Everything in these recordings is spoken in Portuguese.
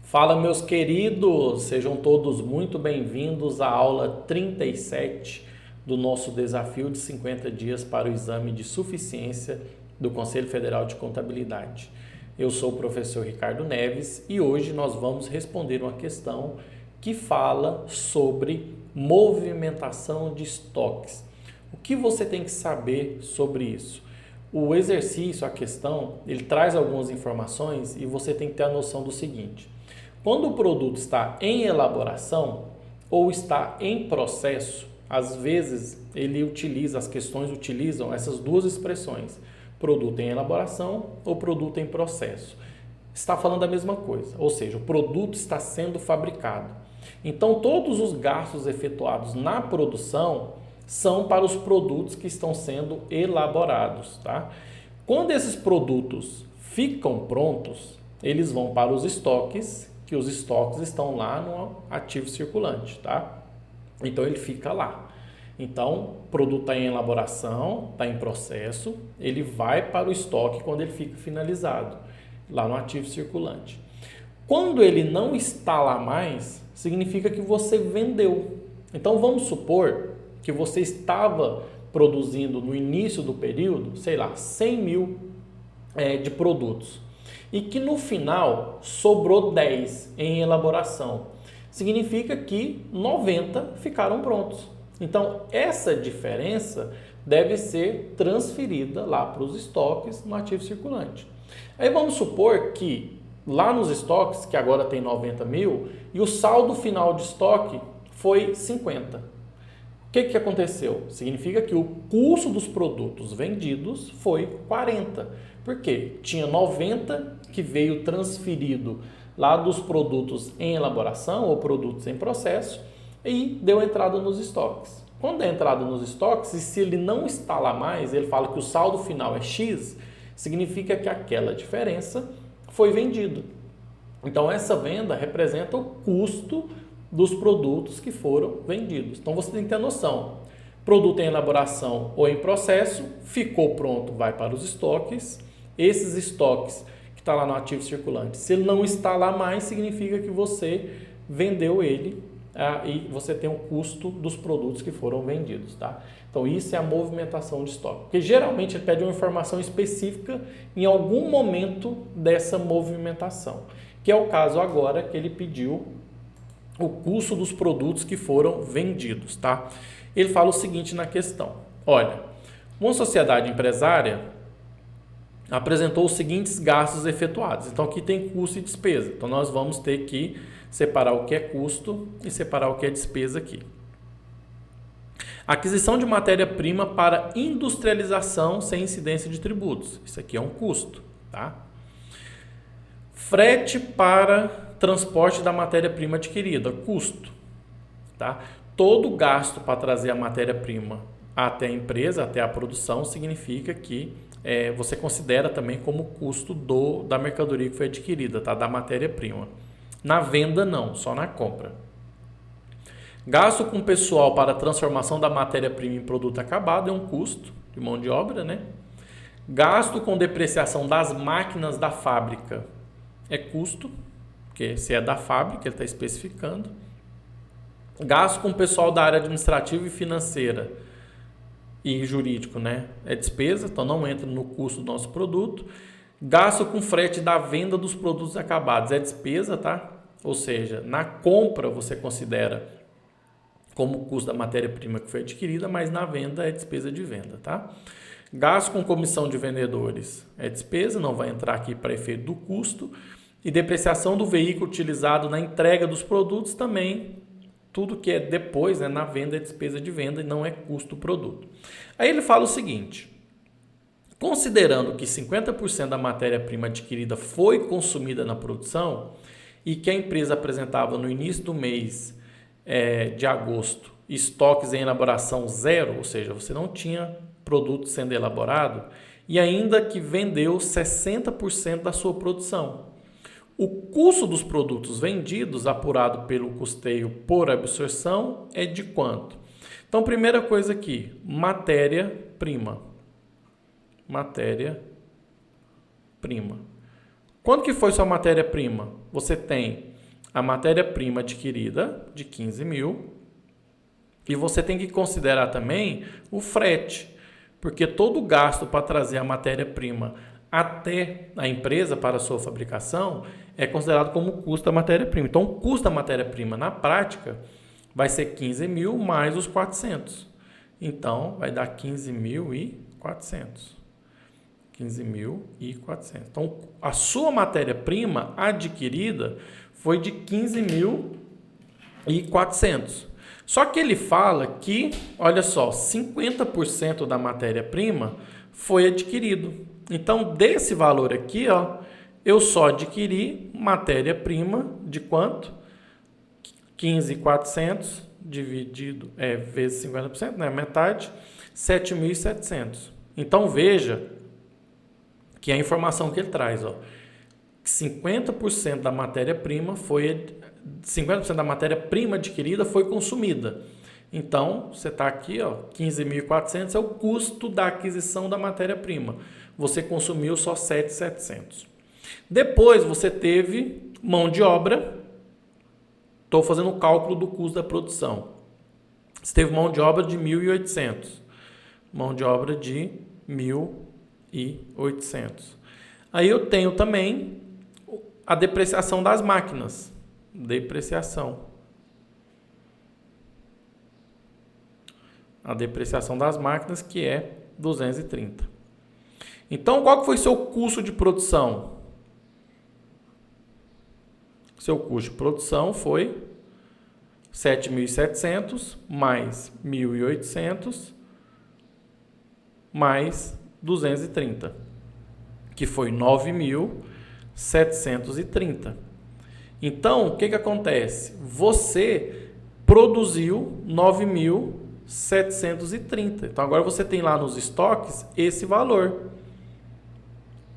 Fala, meus queridos, sejam todos muito bem-vindos à aula 37 do nosso desafio de 50 dias para o exame de suficiência do Conselho Federal de Contabilidade. Eu sou o professor Ricardo Neves e hoje nós vamos responder uma questão que fala sobre movimentação de estoques. O que você tem que saber sobre isso? O exercício, a questão, ele traz algumas informações e você tem que ter a noção do seguinte: quando o produto está em elaboração ou está em processo, às vezes as questões utilizam essas duas expressões, produto em elaboração ou produto em processo. Está falando a mesma coisa, ou seja, o produto está sendo fabricado. Então, todos os gastos efetuados na produção são para os produtos que estão sendo elaborados, tá? Quando esses produtos ficam prontos, eles vão para os estoques, que os estoques estão lá no ativo circulante, tá? Então, ele fica lá. Então, o produto está em elaboração, está em processo, ele vai para o estoque quando ele fica finalizado, lá no ativo circulante. Quando ele não está lá mais, significa que você vendeu. Então, vamos supor que você estava produzindo no início do período, 100 mil de produtos, e que no final sobrou 10 em elaboração. Significa que 90 ficaram prontos. Então, essa diferença deve ser transferida lá para os estoques no ativo circulante. Aí vamos supor que lá nos estoques, que agora tem 90 mil, e o saldo final de estoque foi 50. O que aconteceu? Significa que o custo dos produtos vendidos foi 40. Por quê? Tinha 90 que veio transferido lá dos produtos em elaboração ou produtos em processo e deu entrada nos estoques. Quando é entrada nos estoques, e se ele não está lá mais, ele fala que o saldo final é X, significa que aquela diferença foi vendido. Então, essa venda representa o custo dos produtos que foram vendidos. Então, você tem que ter noção. Produto em elaboração ou em processo, ficou pronto, vai para os estoques. Esses estoques que está lá no ativo circulante, se ele não está lá mais, significa que você vendeu ele e você tem o custo dos produtos que foram vendidos, tá? Então, isso é a movimentação de estoque. Porque geralmente ele pede uma informação específica em algum momento dessa movimentação, que é o caso agora que ele pediu o custo dos produtos que foram vendidos, tá? Ele fala o seguinte na questão: olha, uma sociedade empresária apresentou os seguintes gastos efetuados. Então, aqui tem custo e despesa. Então, nós vamos ter que separar o que é custo e separar o que é despesa aqui. Aquisição de matéria-prima para industrialização sem incidência de tributos. Isso aqui é um custo, tá? Frete para transporte da matéria-prima adquirida, custo, tá? Todo gasto para trazer a matéria-prima até a empresa, até a produção, significa que você considera também como custo da mercadoria que foi adquirida, tá? Da matéria-prima. Na venda não, só na compra. Gasto com pessoal para a transformação da matéria-prima em produto acabado é um custo de mão de obra, né? Gasto com depreciação das máquinas da fábrica é custo, porque se é da fábrica, ele está especificando. Gasto com pessoal da área administrativa e financeira e jurídico, né? É despesa, então não entra no custo do nosso produto. Gasto com frete da venda dos produtos acabados é despesa, tá? Ou seja, na compra você considera como custo da matéria-prima que foi adquirida, mas na venda é despesa de venda, tá? Gasto com comissão de vendedores é despesa, não vai entrar aqui para efeito do custo. E depreciação do veículo utilizado na entrega dos produtos também, tudo que é depois, né, na venda é despesa de venda e não é custo do produto. Aí ele fala o seguinte: considerando que 50% da matéria-prima adquirida foi consumida na produção e que a empresa apresentava no início do mês de agosto estoques em elaboração zero, ou seja, você não tinha produto sendo elaborado, e ainda que vendeu 60% da sua produção. O custo dos produtos vendidos, apurado pelo custeio por absorção, é de quanto? Então, primeira coisa aqui, matéria-prima. Matéria-prima. Quanto que foi sua matéria-prima? Você tem a matéria-prima adquirida de 15 mil e você tem que considerar também o frete, porque todo o gasto para trazer a matéria-prima até a empresa para a sua fabricação é considerado como custo da matéria-prima. Então, o custo da matéria-prima na prática vai ser 15 mil mais os 400. Então, vai dar 15.400. 15.400. Então, a sua matéria-prima adquirida foi de 15.400. Só que ele fala que, olha só, 50% da matéria-prima foi adquirido. Então, desse valor aqui, ó, eu só adquiri matéria-prima de quanto? 15.400 dividido vezes 50%, né? Metade, 7.700. Então, veja que a informação que ele traz, ó, 50% da matéria-prima foi 50% da matéria-prima adquirida foi consumida. Então, você está aqui, ó, 15.400 é o custo da aquisição da matéria-prima. Você consumiu só 7.700. Depois, você teve mão de obra. Estou fazendo o cálculo do custo da produção. Você teve mão de obra de 1.800. Mão de obra de 1.800. Aí eu tenho também a depreciação das máquinas. Depreciação. A depreciação das máquinas, que é 230. Então, qual que foi seu custo de produção? Seu custo de produção foi 7.700 mais 1.800 mais 230, que foi 9.730. Então, o que acontece? Você produziu 9.730. Então, agora você tem lá nos estoques esse valor.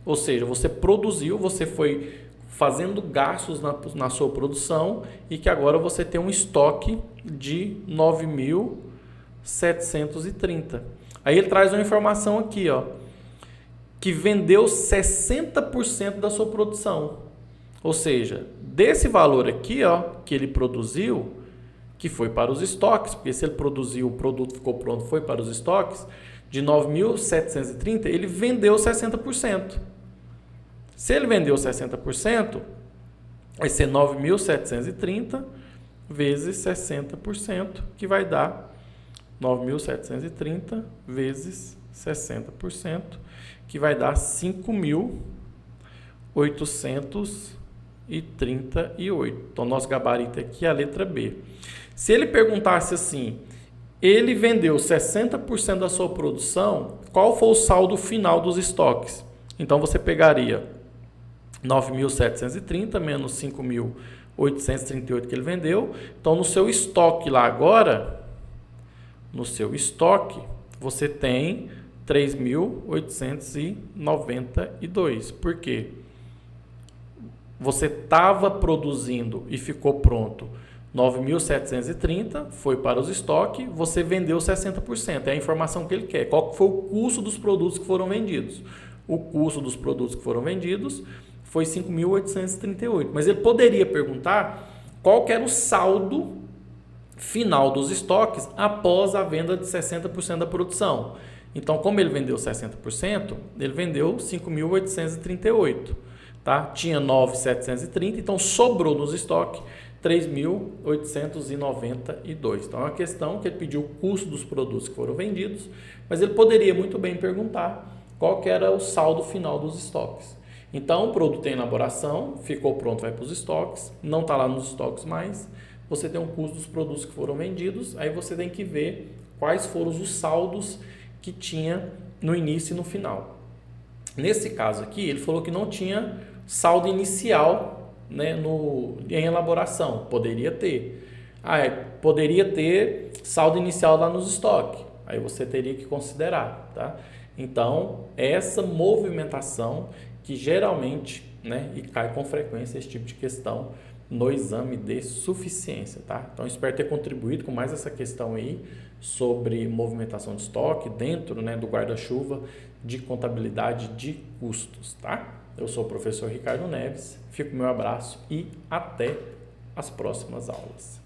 Ou seja, você produziu, você foi fazendo gastos na sua produção e que agora você tem um estoque de 9.730. Aí ele traz uma informação aqui, ó, que vendeu 60% da sua produção. Ou seja, desse valor aqui, ó, que ele produziu, que foi para os estoques, porque se ele produziu, o produto ficou pronto, foi para os estoques, de 9.730, ele vendeu 60%. Se ele vendeu 60%, vai ser 9.730 vezes 60%, que vai dar 9.730 vezes 60%, que vai dar 5.838. Então, nosso gabarito aqui é a letra B. Se ele perguntasse assim, ele vendeu 60% da sua produção, qual foi o saldo final dos estoques? Então, você pegaria 9.730 menos 5.838 que ele vendeu. Então, no seu estoque lá agora, no seu estoque, você tem 3.892. Por quê? Você estava produzindo e ficou pronto 9.730, foi para os estoques, você vendeu 60%. É a informação que ele quer. Qual foi o custo dos produtos que foram vendidos? O custo dos produtos que foram vendidos foi 5.838. Mas ele poderia perguntar qual que era o saldo final dos estoques após a venda de 60% da produção. Então, como ele vendeu 60%, ele vendeu 5.838. Tá? Tinha 9.730, então sobrou nos estoques 3.892. Então, é uma questão que ele pediu o custo dos produtos que foram vendidos, mas ele poderia muito bem perguntar qual que era o saldo final dos estoques. Então, o produto tem elaboração, ficou pronto, vai para os estoques, não está lá nos estoques mais, você tem um custo dos produtos que foram vendidos, aí você tem que ver quais foram os saldos que tinha no início e no final. Nesse caso aqui, ele falou que não tinha saldo inicial, né, em elaboração. Poderia ter. Poderia ter saldo inicial lá nos estoques. Aí você teria que considerar. Tá? Então, essa movimentação que geralmente, né, e cai com frequência esse tipo de questão no exame de suficiência. Tá? Então, espero ter contribuído com mais essa questão aí sobre movimentação de estoque dentro, né, do guarda-chuva de contabilidade de custos. Tá? Eu sou o professor Ricardo Neves, fico com o meu abraço e até as próximas aulas.